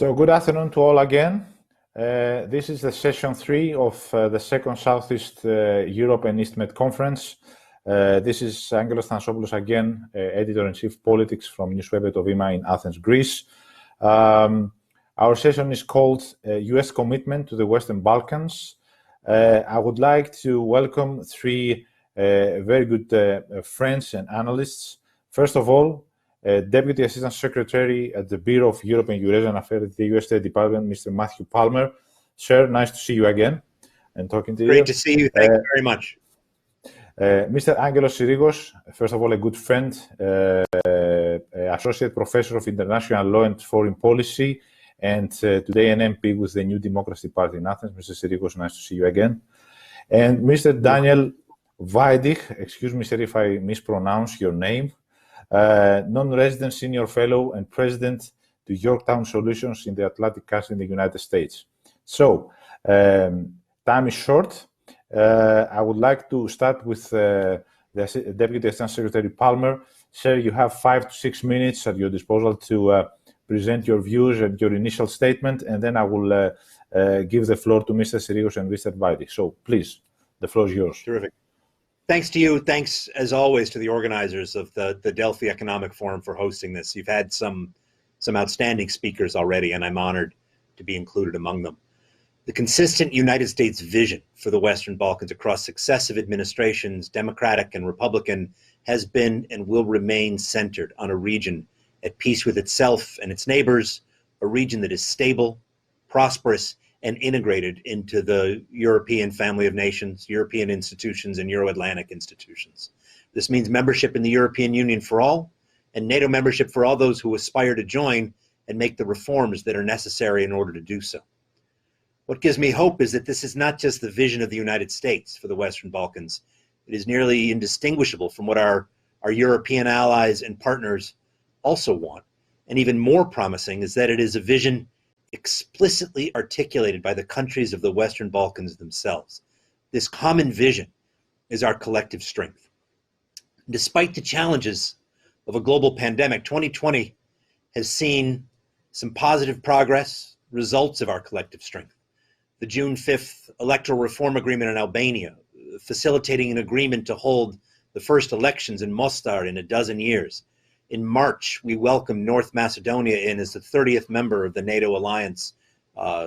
So good afternoon to all again. This is the session 3 of the second Southeast Europe and East Med conference. This is Angelos Athanasopoulos again, Editor-in-Chief Politics from newspaper Vima in Athens, Greece. Our session is called US Commitment to the Western Balkans. I would like to welcome three very good friends and analysts. First of all, Deputy Assistant Secretary at the Bureau of Europe and Eurasian Affairs at the US State Department, Mr. Matthew Palmer. Sir, nice to see you again and talking to you. Great to see you. Thank you very much. Mr. Angelos Syrigos, first of all, a good friend, Associate Professor of International Law and Foreign Policy, and today an MP with the New Democracy Party in Athens. Mr. Syrigos, nice to see you again. And Mr. Daniel Vajdich, excuse me, sir, if I mispronounce your name, non-resident senior fellow and president to Yorktown Solutions in the Atlantic Council in the United States. So, time is short. I would like to start with the Deputy Assistant Secretary Palmer. Sir, you have 5 to 6 minutes at your disposal to present your views and your initial statement, and then I will give the floor to Mr. Syrigos and Mr. Vajdich. So, please, the floor is yours. Terrific. Thanks to you. Thanks, as always, to the organizers of the Delphi Economic Forum for hosting this. You've had some outstanding speakers already, and I'm honored to be included among them. The consistent United States vision for the Western Balkans across successive administrations, Democratic and Republican, has been and will remain centered on a region at peace with itself and its neighbors, a region that is stable, prosperous, and integrated into the European family of nations, European institutions, and Euro-Atlantic institutions. This means membership in the European Union for all, and NATO membership for all those who aspire to join and make the reforms that are necessary in order to do so. What gives me hope is that this is not just the vision of the United States for the Western Balkans. It is nearly indistinguishable from what our European allies and partners also want. And even more promising is that it is a vision explicitly articulated by the countries of the Western Balkans themselves. This common vision is our collective strength. Despite the challenges of a global pandemic, 2020 has seen some positive progress, results of our collective strength. The June 5th electoral reform agreement in Albania, facilitating an agreement to hold the first elections in Mostar in a dozen years. In March, we welcomed North Macedonia in as the 30th member of the NATO alliance,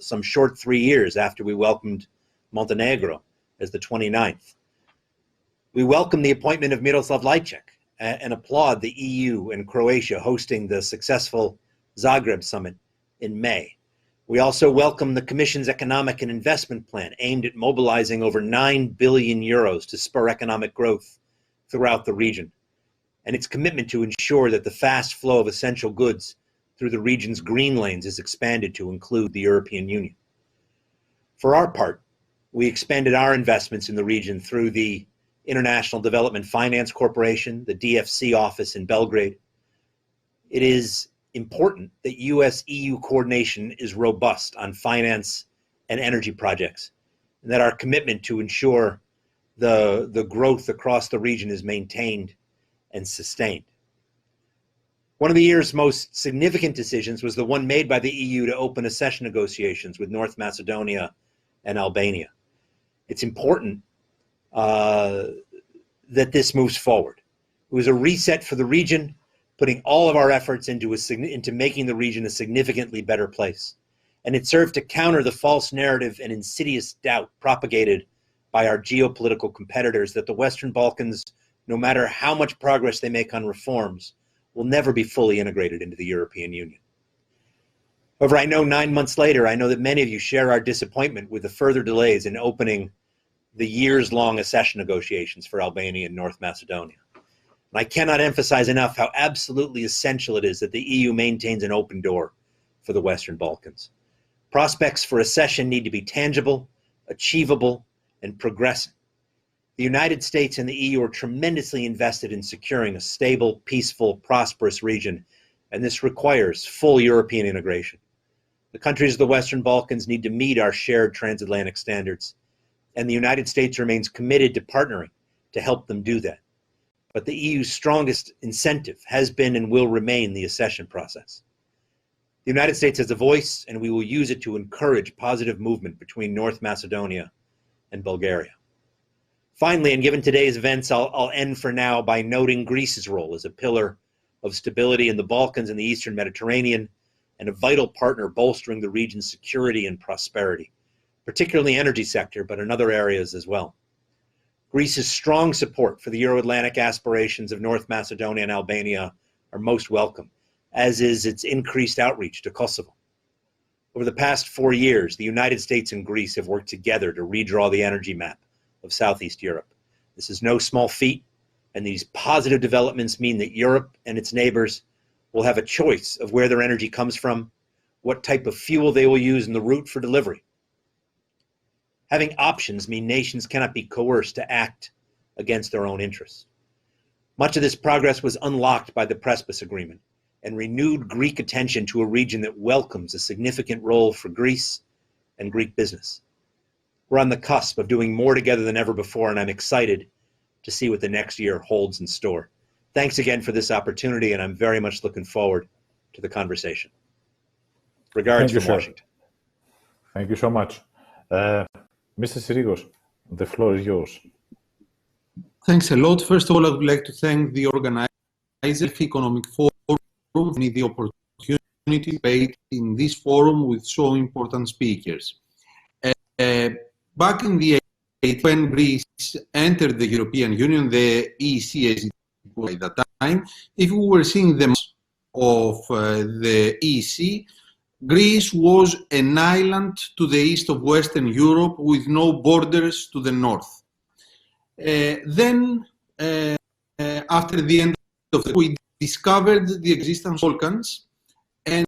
some short 3 years after we welcomed Montenegro as the 29th. We welcome the appointment of Miroslav Lajcak and applaud the EU and Croatia hosting the successful Zagreb summit in May. We also welcome the Commission's economic and investment plan aimed at mobilizing over 9 billion euros to spur economic growth throughout the region, and its commitment to ensure that the fast flow of essential goods through the region's green lanes is expanded to include the European Union. For our part, we expanded our investments in the region through the International Development Finance Corporation, the DFC office in Belgrade. It is important that US-EU coordination is robust on finance and energy projects, and that our commitment to ensure the growth across the region is maintained and sustained. One of the year's most significant decisions was the one made by the EU to open accession negotiations with North Macedonia and Albania. It's important that this moves forward. It was a reset for the region, putting all of our efforts into making the region a significantly better place. And it served to counter the false narrative and insidious doubt propagated by our geopolitical competitors that the Western Balkans, no matter how much progress they make on reforms, will never be fully integrated into the European Union. However, I know 9 months later, I know that many of you share our disappointment with the further delays in opening the years-long accession negotiations for Albania and North Macedonia. And I cannot emphasize enough how absolutely essential it is that the EU maintains an open door for the Western Balkans. Prospects for accession need to be tangible, achievable, and progressing. The United States and the EU are tremendously invested in securing a stable, peaceful, prosperous region, and this requires full European integration. The countries of the Western Balkans need to meet our shared transatlantic standards, and the United States remains committed to partnering to help them do that. But the EU's strongest incentive has been and will remain the accession process. The United States has a voice, and we will use it to encourage positive movement between North Macedonia and Bulgaria. Finally, and given today's events, I'll end for now by noting Greece's role as a pillar of stability in the Balkans and the Eastern Mediterranean, and a vital partner bolstering the region's security and prosperity, particularly in the energy sector, but in other areas as well. Greece's strong support for the Euro-Atlantic aspirations of North Macedonia and Albania are most welcome, as is its increased outreach to Kosovo. Over the past 4 years, the United States and Greece have worked together to redraw the energy map of Southeast Europe. This is no small feat, and these positive developments mean that Europe and its neighbors will have a choice of where their energy comes from, what type of fuel they will use, and the route for delivery. Having options mean nations cannot be coerced to act against their own interests. Much of this progress was unlocked by the Prespes Agreement and renewed Greek attention to a region that welcomes a significant role for Greece and Greek business. We're on the cusp of doing more together than ever before, and I'm excited to see what the next year holds in store. Thanks again for this opportunity, and I'm very much looking forward to the conversation. Regards from Washington. Thank you so much. Mr. Syrigos, the floor is yours. Thanks a lot. First of all, I would like to thank the organizer of Economic Forum for the opportunity to debate in this forum with so important speakers. Back in the 80s, when Greece entered the European Union, the EEC as it was at that time, if we were seeing the map of the EEC, Greece was an island to the east of Western Europe with no borders to the north. Then, after the end of the war, we discovered the existence of Balkans, and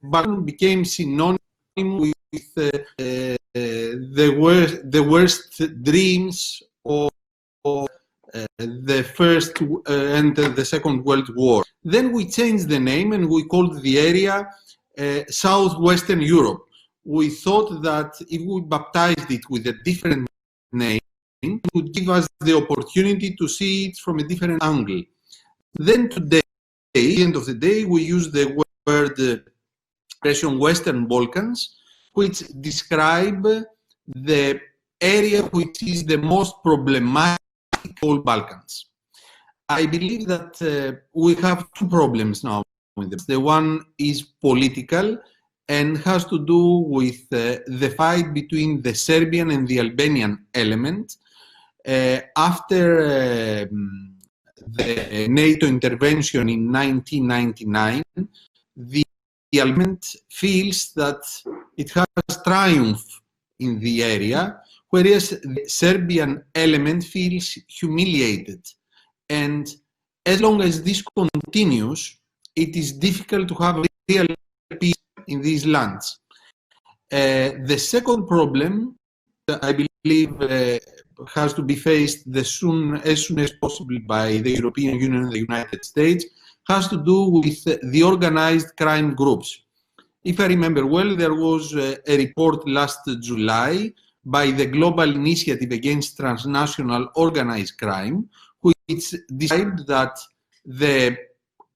Balkans became synonymous with the worst dreams of the First and the Second World War. Then we changed the name and we called the area Southwestern Europe. We thought that if we baptized it with a different name, it would give us the opportunity to see it from a different angle. Then today, at the end of the day, we use the word expression Western Balkans, which describe the area which is the most problematic of all Balkans. I believe that we have two problems now with this. The one is political and has to do with the fight between the Serbian and the Albanian element. After the NATO intervention in 1999, the element feels that it has triumphed in the area, whereas the Serbian element feels humiliated. And as long as this continues, it is difficult to have real peace in these lands. The second problem, I believe, has to be faced as soon as possible by the European Union and the United States, has to do with the organized crime groups. If I remember well, there was a report last July by the Global Initiative Against Transnational Organized Crime, which described that the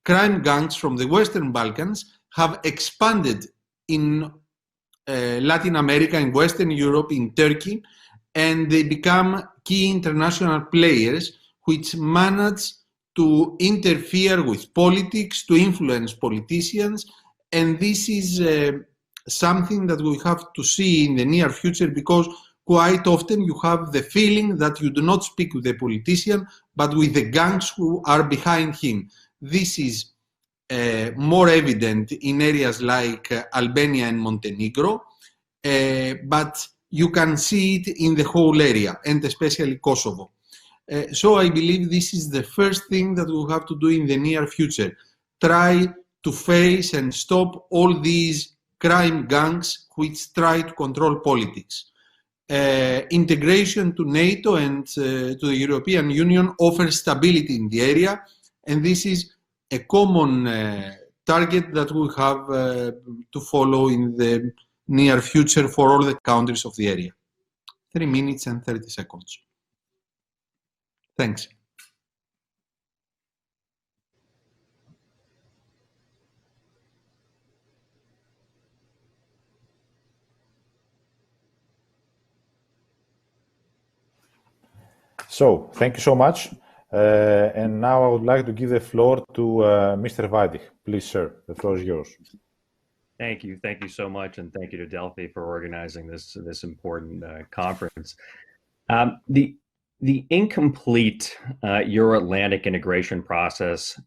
crime gangs from the Western Balkans have expanded in Latin America, in Western Europe, in Turkey, and they become key international players which manage to interfere with politics, to influence politicians, and this is something that we have to see in the near future, because quite often you have the feeling that you do not speak with the politician, but with the gangs who are behind him. This is more evident in areas like Albania and Montenegro, but you can see it in the whole area, and especially Kosovo. So I believe this is the first thing that we'll have to do in the near future. Try to face and stop all these crime gangs which try to control politics. Integration to NATO and to the European Union offers stability in the area, and this is a common target that we have to follow in the near future for all the countries of the area. 3 minutes and 30 seconds. Thanks. So, thank you so much. And now I would like to give the floor to Mr. Vajdich. Please, sir, the floor is yours. Thank you so much, and thank you to Delphi for organizing this important conference. The incomplete Euro-Atlantic integration process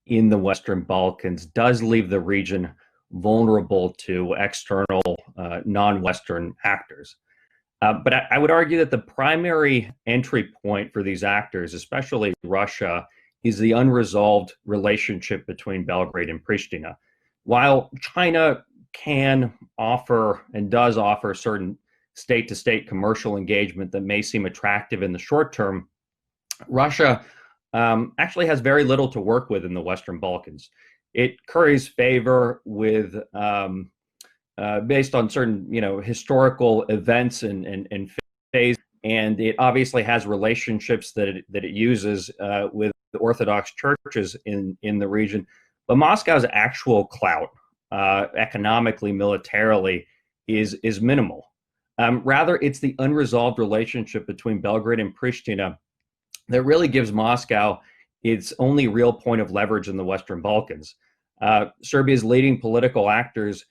in the Western Balkans does leave the region vulnerable to external non-Western actors. But I would argue that the primary entry point for these actors, especially Russia, is the unresolved relationship between Belgrade and Pristina. While China can offer and does offer certain state-to-state commercial engagement that may seem attractive in the short term, Russia actually has very little to work with in the Western Balkans. It curries favor with based on certain, historical events and phase, and it obviously has relationships that it uses with the Orthodox churches in the region. But Moscow's actual clout, economically, militarily, is minimal. Rather, it's the unresolved relationship between Belgrade and Pristina that really gives Moscow its only real point of leverage in the Western Balkans. Serbia's leading political actors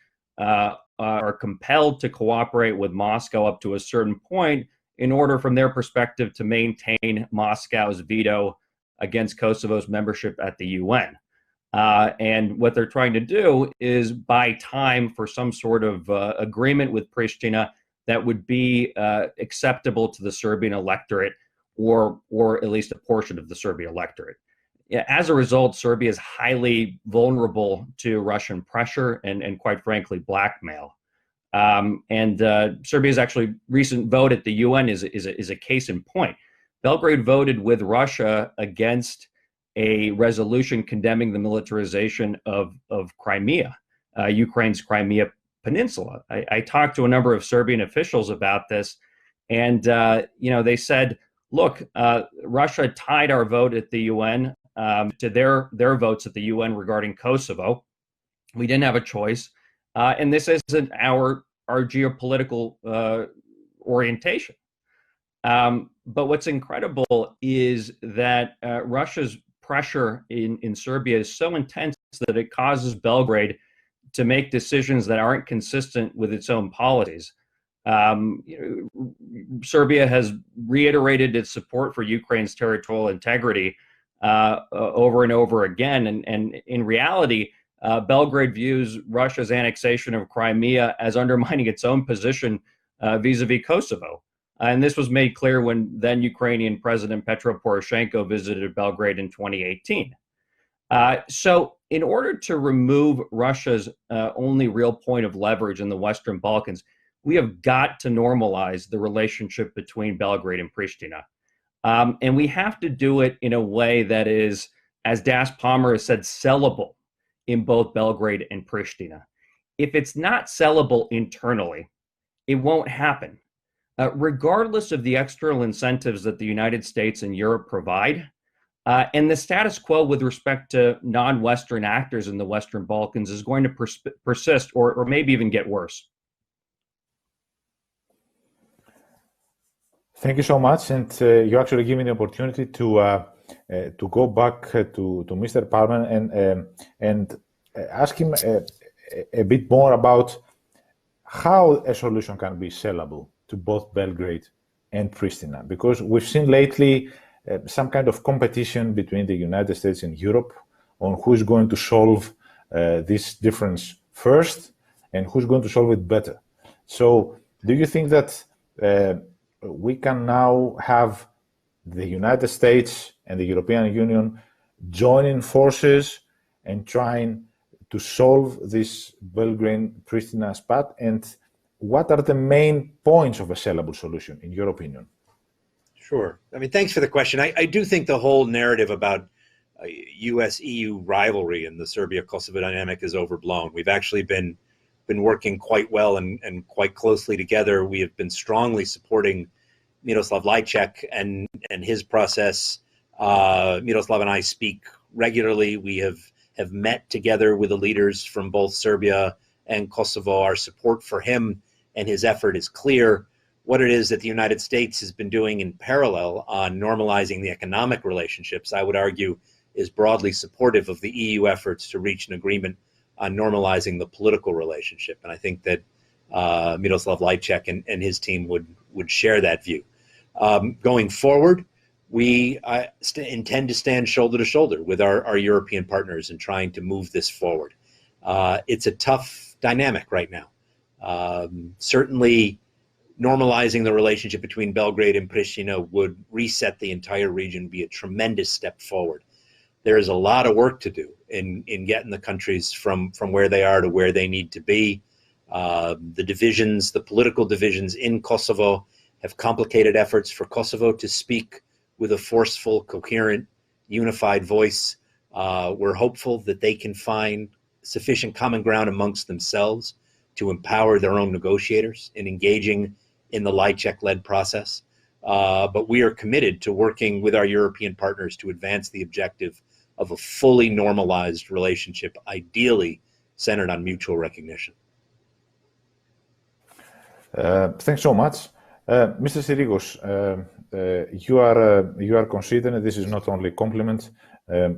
are compelled to cooperate with Moscow up to a certain point in order, from their perspective, to maintain Moscow's veto against Kosovo's membership at the UN. And what they're trying to do is buy time for some sort of agreement with Pristina that would be acceptable to the Serbian electorate, or at least a portion of the Serbian electorate. As a result, Serbia is highly vulnerable to Russian pressure and quite frankly, blackmail. Serbia's actually recent vote at the UN is a case in point. Belgrade voted with Russia against a resolution condemning the militarization of Crimea, Ukraine's Crimea Peninsula. I talked to a number of Serbian officials about this, and they said, look, Russia tied our vote at the UN to their votes at the UN regarding Kosovo. We didn't have a choice, and this isn't our geopolitical orientation. But what's incredible is that Russia's pressure in Serbia is so intense that it causes Belgrade to make decisions that aren't consistent with its own policies. Serbia has reiterated its support for Ukraine's territorial integrity over and over again. And in reality, Belgrade views Russia's annexation of Crimea as undermining its own position vis-a-vis Kosovo. And this was made clear when then Ukrainian President Petro Poroshenko visited Belgrade in 2018. So in order to remove Russia's only real point of leverage in the Western Balkans, we have got to normalize the relationship between Belgrade and Pristina. And we have to do it in a way that is, as Das Palmer has said, sellable in both Belgrade and Pristina. If it's not sellable internally, it won't happen. Regardless of the external incentives that the United States and Europe provide, and the status quo with respect to non-Western actors in the Western Balkans is going to persist or maybe even get worse. Thank you so much, and you actually give me the opportunity to go back to Mr. Palmer and ask him a bit more about how a solution can be sellable to both Belgrade and Pristina, because we've seen lately some kind of competition between the United States and Europe on who's going to solve this difference first and who's going to solve it better. So do you think that we can now have the United States and the European Union joining forces and trying to solve this Belgrade-Pristina spat? And what are the main points of a sellable solution, in your opinion? Sure. I mean, thanks for the question. I do think the whole narrative about U.S.-EU rivalry in the Serbia-Kosovo dynamic is overblown. We've actually been working quite well and quite closely together. We have been strongly supporting Miroslav Lajcak and his process. Miroslav and I speak regularly. We have met together with the leaders from both Serbia and Kosovo. Our support for him and his effort is clear. what it is that the United States has been doing in parallel on normalizing the economic relationships, I would argue is broadly supportive of the EU efforts to reach an agreement on normalizing the political relationship. And I think that Miroslav Lajcak and his team would share that view. Going forward, we intend to stand shoulder to shoulder with our European partners in trying to move this forward. It's a tough dynamic right now. Certainly, normalizing the relationship between Belgrade and Pristina would reset the entire region, be a tremendous step forward. There is a lot of work to do in getting the countries from where they are to where they need to be. The divisions, the political divisions in Kosovo have complicated efforts for Kosovo to speak with a forceful, coherent, unified voice. We're hopeful that they can find sufficient common ground amongst themselves to empower their own negotiators in engaging in the Lajcak-led process. But we are committed to working with our European partners to advance the objective of a fully normalized relationship, ideally centered on mutual recognition. Thanks so much. Mr. Syrigos, you are considered, and this is not only a compliment,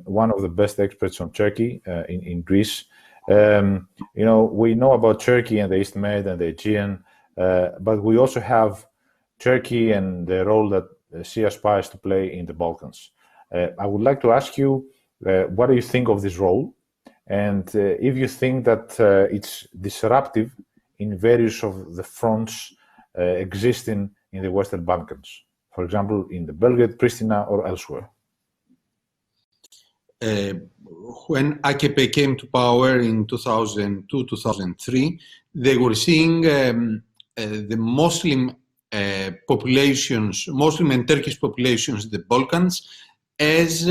one of the best experts on Turkey in Greece. We know about Turkey and the East Med and the Aegean, but we also have Turkey and the role that she aspires to play in the Balkans. I would like to ask you, what do you think of this role? And if you think that it's disruptive in various of the fronts existing in the Western Balkans, for example, in the Belgrade, Pristina, or elsewhere? When AKP came to power in 2002-2003, they were seeing the Muslim populations, Muslim and Turkish populations in the Balkans as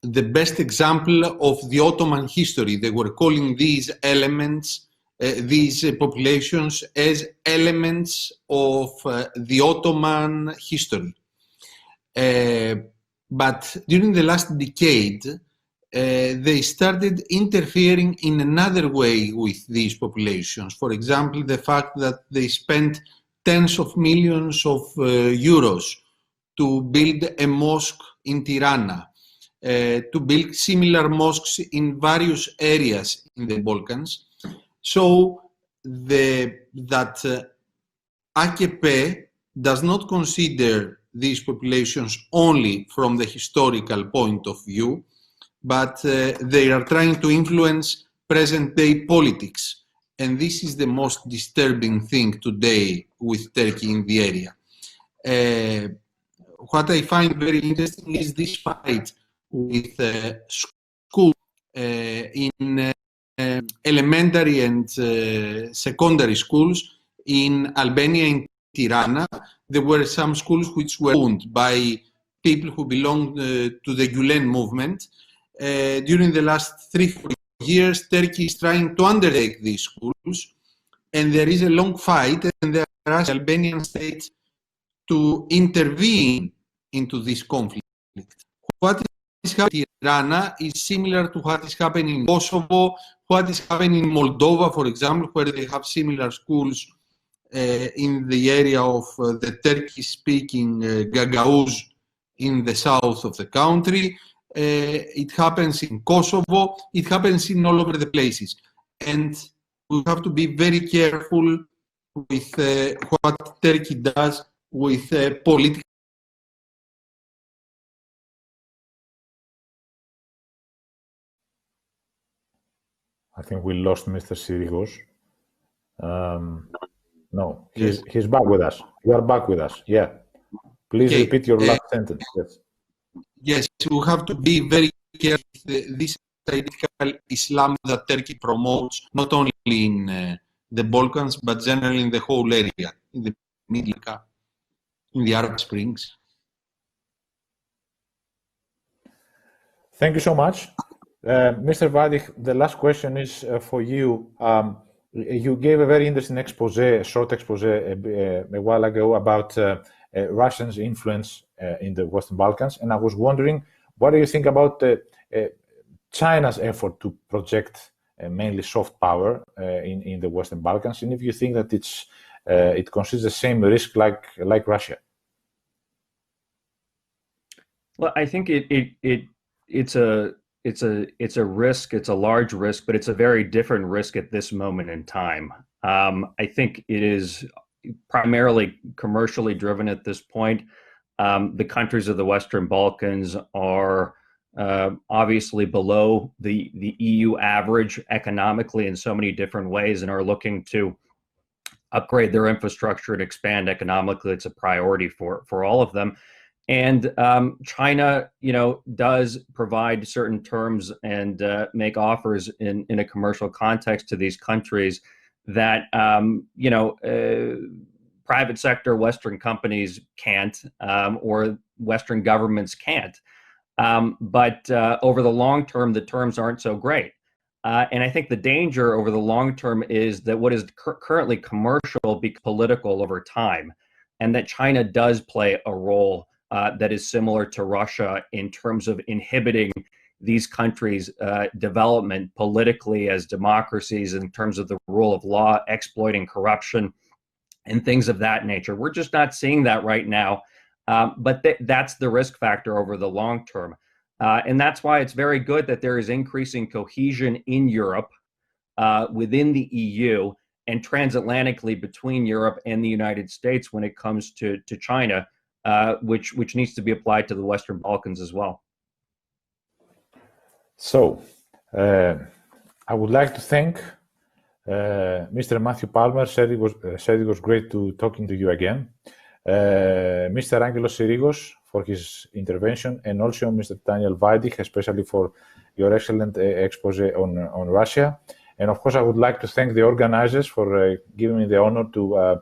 the best example of the Ottoman history. They were calling these elements, these populations as elements of the Ottoman history. But during the last decade, they started interfering in another way with these populations. For example, the fact that they spent tens of millions of euros to build a mosque in Tirana, to build similar mosques in various areas in the Balkans. So that AKP does not consider these populations only from the historical point of view, but they are trying to influence present-day politics. And this is the most disturbing thing today with Turkey in the area. What I find very interesting is this fight with schools in elementary and secondary schools in Albania, in Tirana. There were some schools which were owned by people who belonged to the Gulen movement. During the last 3-4 years, Turkey is trying to undertake these schools, and there is a long fight, and there are the Albanian states to intervene into this conflict. What is happening in Tirana is similar to what is happening in Kosovo, what is happening in Moldova, for example, where they have similar schools in the area of the Turkish-speaking Gagauz in the south of the country. It happens in Kosovo. It happens in all over the places. And we have to be very careful with what Turkey does with political. I think we lost Mr. Syrigos. No, he's back with us. You are back with us. Yeah. Please repeat your last sentence. Yes. Yes, we have to be very careful with this radical Islam that Turkey promotes, not only in the Balkans, but generally in the whole area, in the Middle East, in the Arab Springs. Thank you so much. Mr. Vajdich, the last question is for you. You gave a very interesting expose, a short expose a while ago about Russia's influence in the Western Balkans, and I was wondering, what do you think about China's effort to project mainly soft power in the Western Balkans, and if you think that it's it considers the same risk like Russia? Well, I think it's a risk. It's a large risk, but it's a very different risk at this moment in time. I think it is primarily commercially driven at this point. The countries of the Western Balkans are obviously below the EU average economically in so many different ways, and are looking to upgrade their infrastructure and expand economically. It's a priority for all of them. And China, does provide certain terms and make offers in a commercial context to these countries that, private sector Western companies can't, or Western governments can't. But over the long term, the terms aren't so great. And I think the danger over the long term is that what is currently commercial becomes political over time, and that China does play a role that is similar to Russia in terms of inhibiting these countries' development politically as democracies, in terms of the rule of law, exploiting corruption, and things of that nature. We're just not seeing that right now, but that's the risk factor over the long term. And that's why it's very good that there is increasing cohesion in Europe, within the EU, and transatlantically between Europe and the United States when it comes to China, which needs to be applied to the Western Balkans as well. So, I would like to thank Mr. Matthew Palmer. Said it was great talking to you again. Mr. Angelos Syrigos for his intervention, and also Mr. Daniel Vajdich, especially for your excellent expose on Russia. And of course, I would like to thank the organizers for giving me the honor to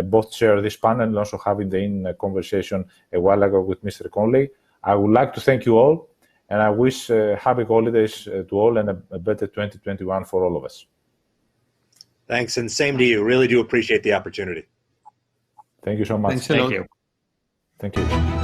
both share this panel and also having the conversation a while ago with Mr. Conley. I would like to thank you all, and I wish happy holidays to all and a better 2021 for all of us. Thanks, and same to you. Really do appreciate the opportunity. Thank you so much. Thanks a lot. Thank you. Thank you.